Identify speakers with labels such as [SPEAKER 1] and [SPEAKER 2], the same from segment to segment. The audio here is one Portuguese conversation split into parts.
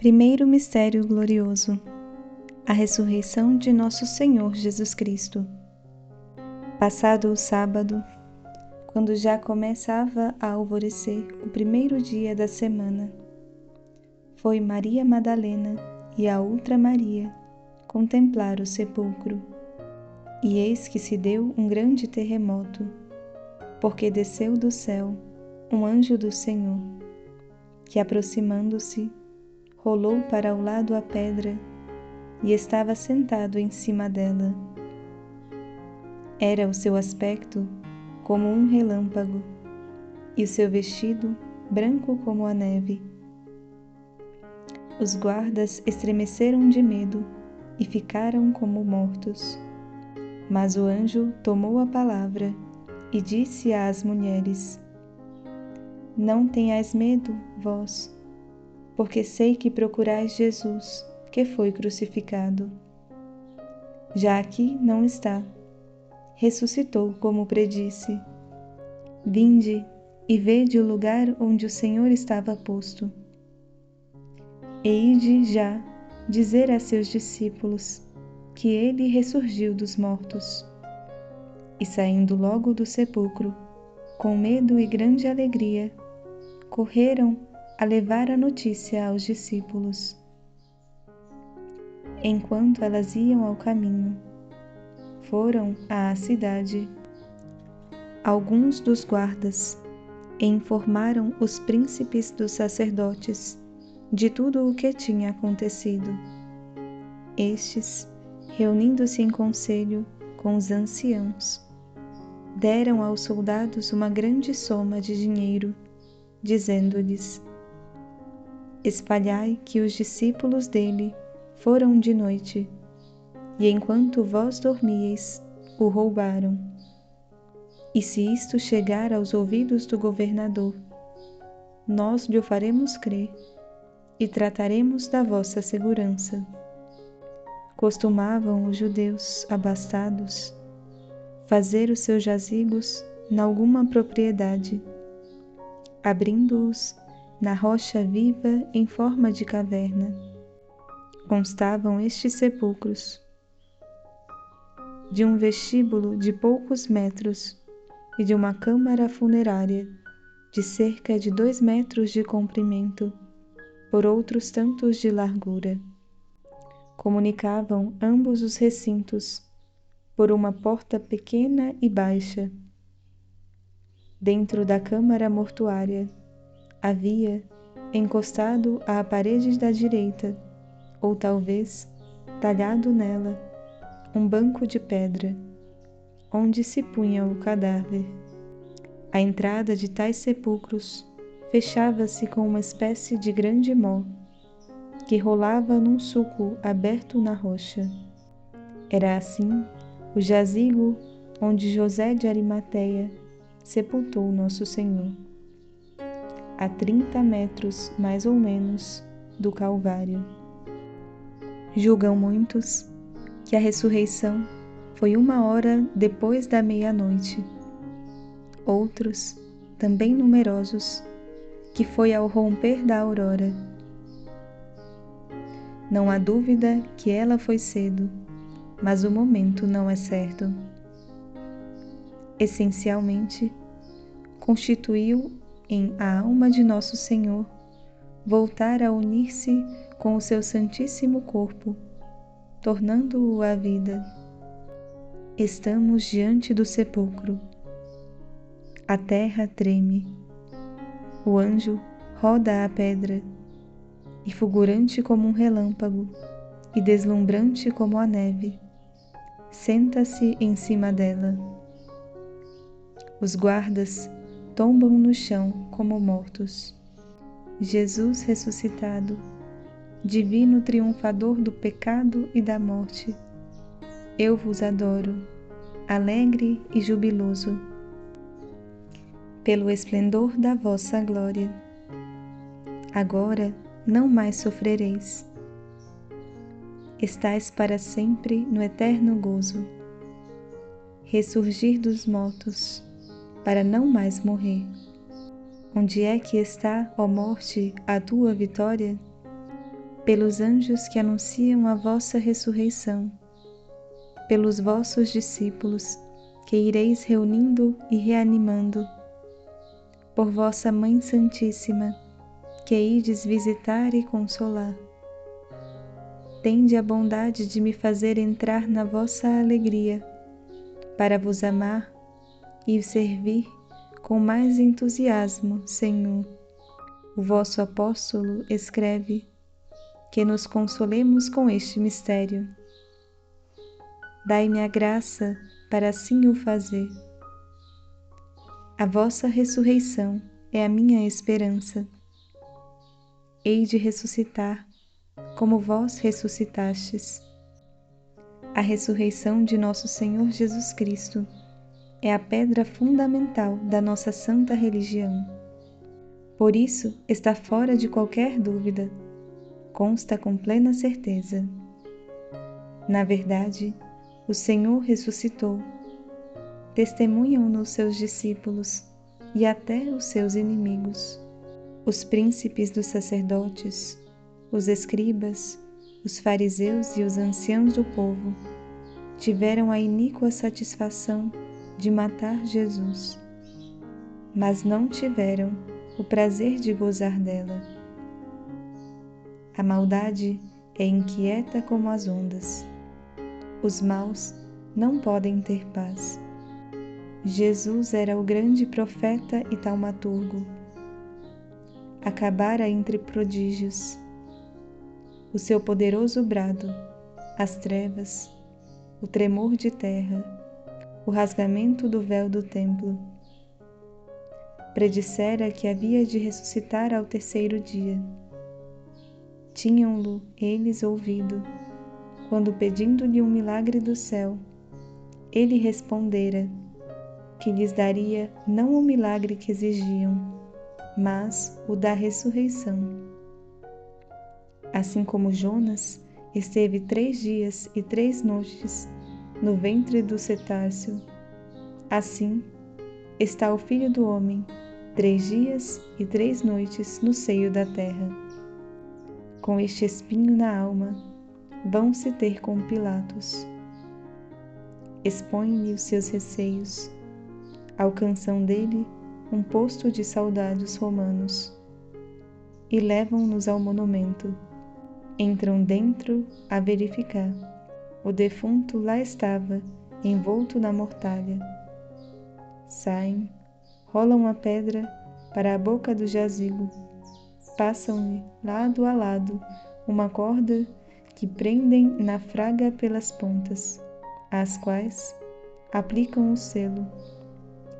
[SPEAKER 1] Primeiro mistério glorioso: a ressurreição de nosso Senhor Jesus Cristo. Passado o sábado, quando já começava a alvorecer o primeiro dia da semana, foi Maria Madalena e a outra Maria contemplar o sepulcro. E eis que se deu um grande terremoto, porque desceu do céu um anjo do Senhor, que, aproximando-se, rolou para o lado a pedra e estava sentado em cima dela. Era o seu aspecto como um relâmpago, e o seu vestido branco como a neve. Os guardas estremeceram de medo e ficaram como mortos. Mas o anjo tomou a palavra e disse às mulheres: Não tenhais medo, vós, porque sei que procurais Jesus, que foi crucificado. Já aqui não está. Ressuscitou, como predisse. Vinde e vede o lugar onde o Senhor estava posto. E ide já dizer a seus discípulos que ele ressurgiu dos mortos. E saindo logo do sepulcro, com medo e grande alegria, correram a levar a notícia aos discípulos. Enquanto elas iam ao caminho, foram à cidade alguns dos guardas e informaram os príncipes dos sacerdotes de tudo o que tinha acontecido. Estes, reunindo-se em conselho com os anciãos, deram aos soldados uma grande soma de dinheiro, dizendo-lhes: Espalhai que os discípulos dele foram de noite, e enquanto vós dormíeis, o roubaram. E se isto chegar aos ouvidos do governador, nós lhe faremos crer e trataremos da vossa segurança. Costumavam os judeus abastados fazer os seus jazigos nalguma propriedade, abrindo-os na rocha viva em forma de caverna. Constavam estes sepulcros de um vestíbulo de poucos metros e de uma câmara funerária de cerca de 2 metros de comprimento, por outros tantos de largura. Comunicavam ambos os recintos por uma porta pequena e baixa. Dentro da câmara mortuária havia, encostado à parede da direita, ou talvez talhado nela, um banco de pedra, onde se punha o cadáver. A entrada de tais sepulcros fechava-se com uma espécie de grande mó, que rolava num sulco aberto na rocha. Era assim o jazigo onde José de Arimateia sepultou Nosso Senhor, a 30 metros, mais ou menos, do Calvário. Julgam muitos que a ressurreição foi 1 hora depois da meia-noite. Outros, também numerosos, que foi ao romper da aurora. Não há dúvida que ela foi cedo, mas o momento não é certo. Essencialmente, constituiu em a alma de Nosso Senhor voltar a unir-se com o seu Santíssimo Corpo, tornando-o à vida. Estamos diante do sepulcro. A terra treme. O anjo roda a pedra, e fulgurante como um relâmpago, e deslumbrante como a neve, senta-se em cima dela. Os guardas tombam no chão como mortos. Jesus ressuscitado, divino triunfador do pecado e da morte, eu vos adoro, alegre e jubiloso, pelo esplendor da vossa glória. Agora não mais sofrereis. Estais para sempre no eterno gozo. Ressurgir dos mortos, para não mais morrer. Onde é que está, ó morte, a tua vitória? pelos anjos que anunciam a vossa ressurreição, pelos vossos discípulos que ireis reunindo e reanimando, por vossa Mãe Santíssima, que ides visitar e consolar. Tende a bondade de me fazer entrar na vossa alegria, para vos amar e servir com mais entusiasmo, Senhor. O vosso apóstolo escreve que nos consolemos com este mistério. Dai-me a graça para assim o fazer. A vossa ressurreição é a minha esperança. Hei de ressuscitar, como vós ressuscitastes. A ressurreição de nosso Senhor Jesus Cristo é a pedra fundamental da nossa santa religião. Por isso está fora de qualquer dúvida, consta com plena certeza. Na verdade, o Senhor ressuscitou. Testemunham-no seus discípulos e até os seus inimigos, os príncipes dos sacerdotes, os escribas, os fariseus e os anciãos do povo tiveram a iníqua satisfação de matar Jesus, mas não tiveram o prazer de gozar dela. A maldade é inquieta como as ondas. Os maus não podem ter paz. Jesus era o grande profeta e taumaturgo. Acabara entre prodígios. O seu poderoso brado, as trevas, o tremor de terra, o rasgamento do véu do templo. Predissera que havia de ressuscitar ao terceiro dia. Tinham-lo eles ouvido, quando pedindo-lhe um milagre do céu, ele respondera que lhes daria não o milagre que exigiam, mas o da ressurreição. Assim como Jonas esteve 3 dias e 3 noites no ventre do cetáceo, assim está o Filho do Homem 3 dias e 3 noites no seio da terra. Com este espinho na alma, vão se ter com Pilatos. Expõe-lhe os seus receios, alcançam dele um posto de soldados romanos e levam-nos ao monumento. Entram dentro a verificar. O defunto lá estava, envolto na mortalha. Saem, rolam a pedra para a boca do jazigo, passam-lhe lado a lado uma corda que prendem na fraga pelas pontas, às quais aplicam o selo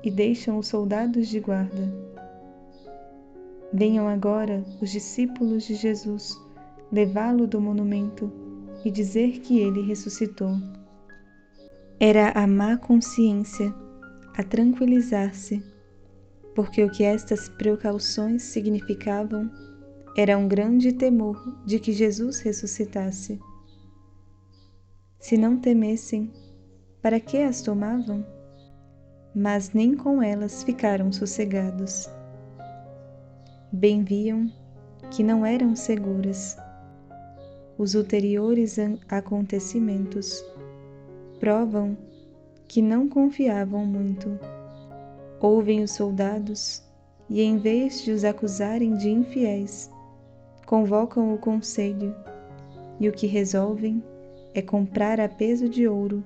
[SPEAKER 1] e deixam os soldados de guarda. Venham agora os discípulos de Jesus levá-lo do monumento e dizer que ele ressuscitou. Era a má consciência a tranquilizar-se, porque o que estas precauções significavam era um grande temor de que Jesus ressuscitasse. Se não temessem, para que as tomavam? Mas nem com elas ficaram sossegados. Bem viam que não eram seguras. Os ulteriores acontecimentos provam que não confiavam muito. Ouvem os soldados e, em vez de os acusarem de infiéis, convocam o conselho, e o que resolvem é comprar a peso de ouro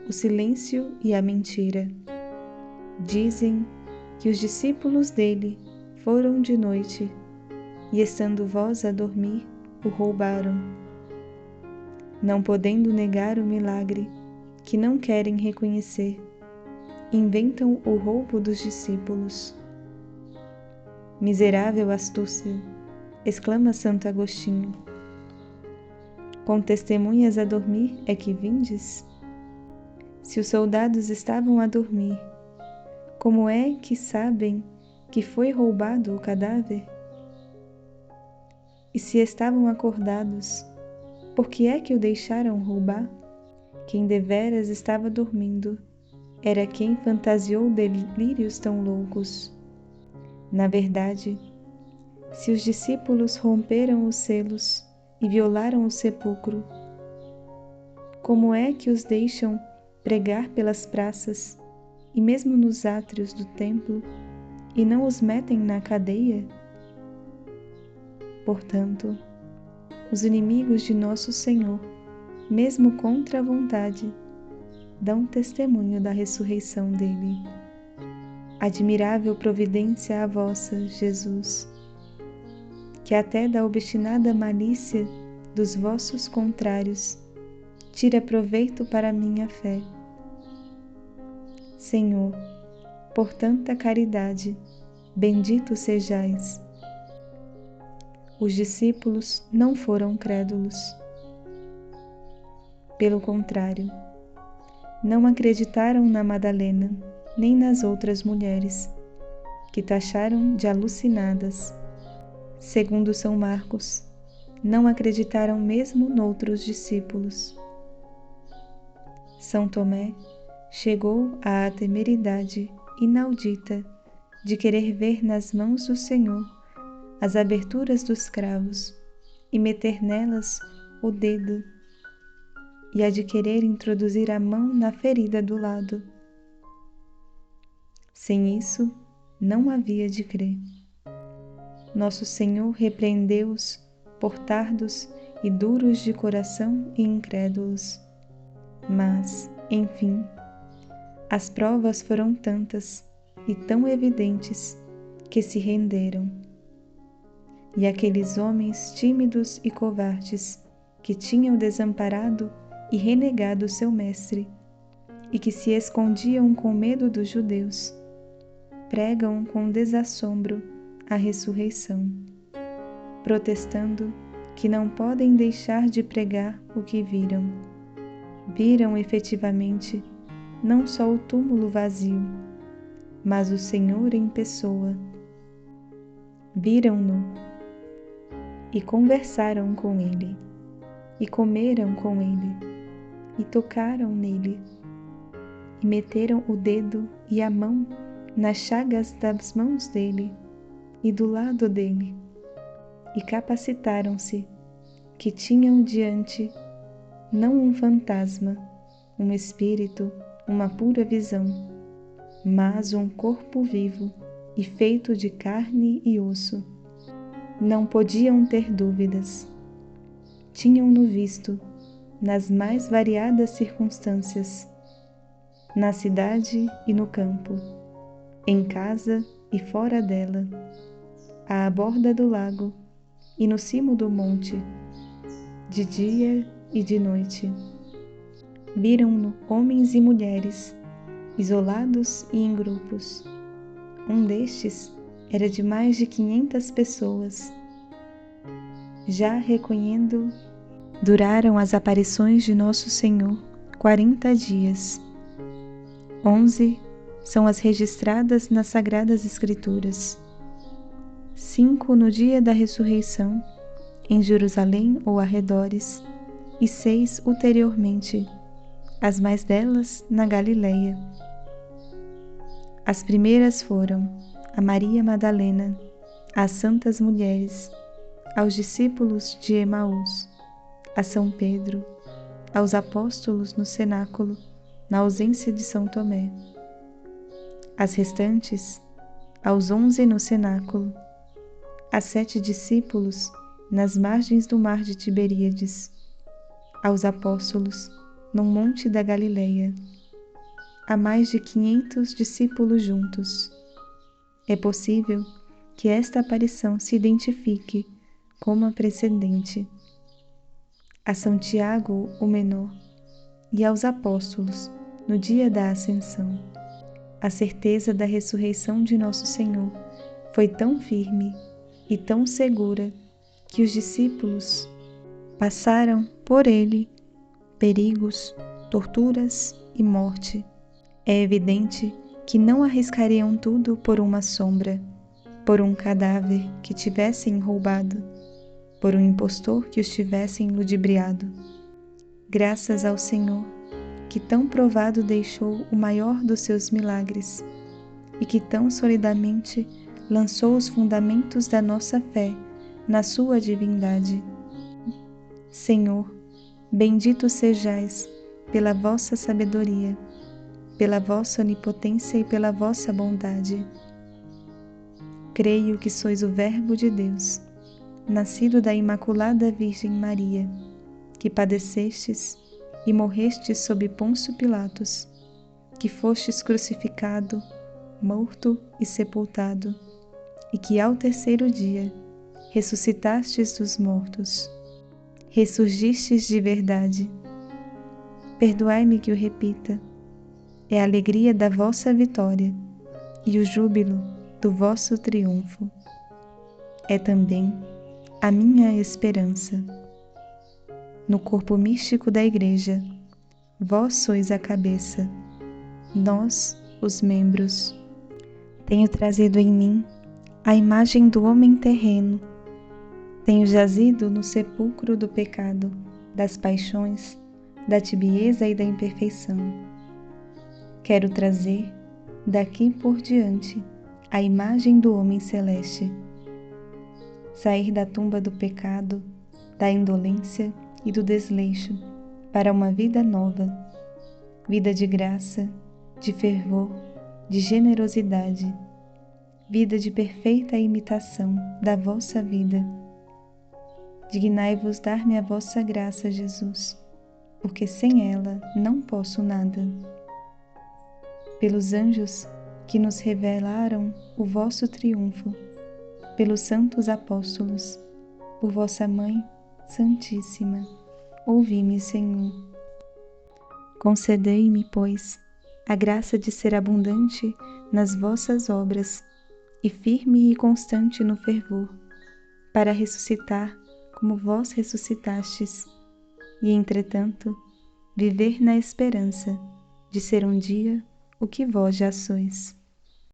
[SPEAKER 1] o silêncio e a mentira. Dizem que os discípulos dele foram de noite e, estando vós a dormir, o roubaram. Não podendo negar o milagre que não querem reconhecer, inventam o roubo dos discípulos. Miserável astúcia, exclama Santo Agostinho. Com testemunhas a dormir é que vindes? Se os soldados estavam a dormir, como é que sabem que foi roubado o cadáver? E se estavam acordados, por que é que o deixaram roubar? Quem deveras estava dormindo era quem fantasiou delírios tão loucos. Na verdade, se os discípulos romperam os selos e violaram o sepulcro. Como é que os deixam pregar pelas praças e mesmo nos átrios do templo e não os metem na cadeia? Portanto, os inimigos de nosso Senhor, mesmo contra a vontade, dão testemunho da ressurreição dele. Admirável providência a vossa, Jesus, que até da obstinada malícia dos vossos contrários tira proveito para a minha fé. Senhor, por tanta caridade, bendito sejais. Os discípulos não foram crédulos. Pelo contrário, não acreditaram na Madalena, nem nas outras mulheres, que taxaram de alucinadas. Segundo São Marcos, não acreditaram mesmo noutros discípulos. São Tomé chegou à temeridade inaudita de querer ver nas mãos do Senhor as aberturas dos cravos e meter nelas o dedo, e a de querer introduzir a mão na ferida do lado. Sem isso, não havia de crer. Nosso Senhor repreendeu-os por tardos e duros de coração e incrédulos. Mas, enfim, as provas foram tantas e tão evidentes que se renderam. E aqueles homens tímidos e covardes que tinham desamparado e renegado seu mestre e que se escondiam com medo dos judeus, pregam com desassombro a ressurreição, protestando que não podem deixar de pregar o que viram. Viram efetivamente não só o túmulo vazio, mas o Senhor em pessoa. Viram-no e conversaram com ele, e comeram com ele, e tocaram nele, e meteram o dedo e a mão nas chagas das mãos dele e do lado dele, e capacitaram-se que tinham diante não um fantasma, um espírito, uma pura visão, mas um corpo vivo e feito de carne e osso. Não podiam ter dúvidas. Tinham-no visto nas mais variadas circunstâncias, na cidade e no campo, em casa e fora dela, à borda do lago e no cimo do monte, de dia e de noite. Viram-no homens e mulheres, isolados e em grupos. Um destes era de mais de 500 pessoas. Já recolhendo, duraram as aparições de Nosso Senhor 40 dias. 11 são as registradas nas Sagradas Escrituras. 5 no dia da ressurreição, em Jerusalém ou arredores, e 6 ulteriormente, as mais delas na Galileia. As primeiras foram a Maria Madalena, às santas mulheres, aos discípulos de Emaús, a São Pedro, aos apóstolos no cenáculo, na ausência de São Tomé. As restantes, aos 11 no cenáculo, a 7 discípulos nas margens do mar de Tiberíades, aos apóstolos no monte da Galileia, a mais de 500 discípulos juntos. É possível que esta aparição se identifique como a precedente. A São Tiago, o menor, e aos apóstolos no dia da Ascensão. A certeza da ressurreição de Nosso Senhor foi tão firme e tão segura que os discípulos passaram por ele perigos, torturas e morte. É evidente que não arriscariam tudo por uma sombra, por um cadáver que tivessem roubado, por um impostor que os tivessem ludibriado. Graças ao Senhor, que tão provado deixou o maior dos seus milagres e que tão solidamente lançou os fundamentos da nossa fé na sua divindade. Senhor, bendito sejais pela vossa sabedoria, pela vossa onipotência e pela vossa bondade. Creio que sois o Verbo de Deus, nascido da Imaculada Virgem Maria, que padecestes e morrestes sob Pôncio Pilatos, que fostes crucificado, morto e sepultado, e que ao terceiro dia ressuscitastes dos mortos, ressurgistes de verdade. Perdoai-me que o repita, é a alegria da vossa vitória e o júbilo do vosso triunfo. É também a minha esperança. No corpo místico da Igreja, vós sois a cabeça, nós os membros. Tenho trazido em mim a imagem do homem terreno. Tenho jazido no sepulcro do pecado, das paixões, da tibieza e da imperfeição. Quero trazer, daqui por diante, a imagem do homem celeste. Sair da tumba do pecado, da indolência e do desleixo, para uma vida nova, vida de graça, de fervor, de generosidade, vida de perfeita imitação da vossa vida. Dignai-vos dar-me a vossa graça, Jesus, porque sem ela não posso nada. Pelos anjos que nos revelaram o vosso triunfo, pelos santos apóstolos, por vossa Mãe Santíssima, ouvi-me, Senhor. Concedei-me, pois, a graça de ser abundante nas vossas obras e firme e constante no fervor, para ressuscitar como vós ressuscitastes, e, entretanto, viver na esperança de ser um dia o que vós já sois.